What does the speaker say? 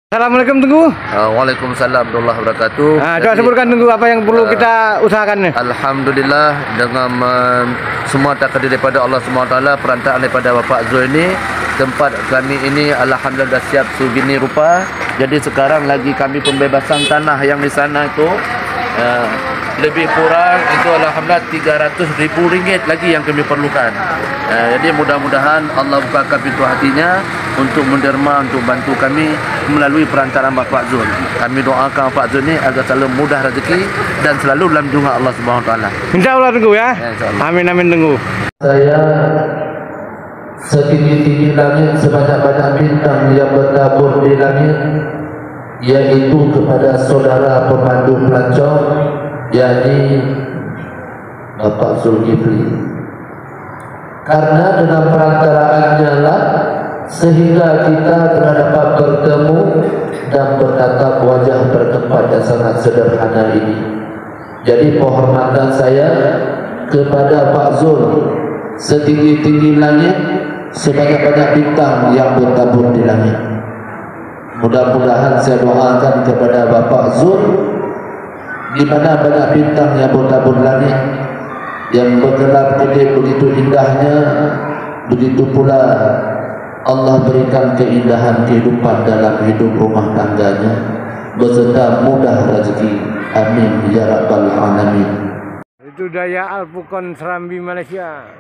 Assalamualaikum Tengku. Waalaikumsalam warahmatullahi wabarakatuh. Coba sebutkan Tengku apa yang perlu kita usahakan. Alhamdulillah dengan semua takdir daripada Allah SWT, perantaraan daripada Bapak Zul ini, tempat kami ini alhamdulillah dah siap segini rupa. Jadi sekarang lagi kami pembebasan tanah yang di sana itu lebih kurang itu alhamdulillah RM300,000 lagi yang kami perlukan. Jadi mudah-mudahan Allah bukakan pintu hatinya untuk menderma, untuk bantu kami melalui perantaraan Bapak Zul. Kami doakan Bapak Zul ni agar selalu mudah rezeki dan selalu dalam junga Allah Subhanahu Wa Taala. InsyaAllah Tengku ya. Amin amin Tengku. Saya setinggi-tinggi langit, sebanyak-banyak bintang yang bertabur di langit, yaitu kepada saudara pemandu pelancong, yakni Bapak Zulkifli. Karena dengan perantaraannya lah sehingga kita telah dapat bertemu dan bertatap wajah bertempat yang sangat sederhana ini. Jadi penghormatan saya kepada Pak Zul setinggi-tinggi langit, sebanyak-banyak bintang yang bertabur di langit. Mudah-mudahan saya doakan kepada Bapak Zul, di mana banyak bintang yang bertabur di langit, yang bergelap-gelip begitu indahnya, begitu pula Allah berikan keindahan kehidupan dalam hidup rumah tangganya beserta mudah rezeki. Amin ya rabbal alamin. Itu Daya Alpukon Serambi Malaysia.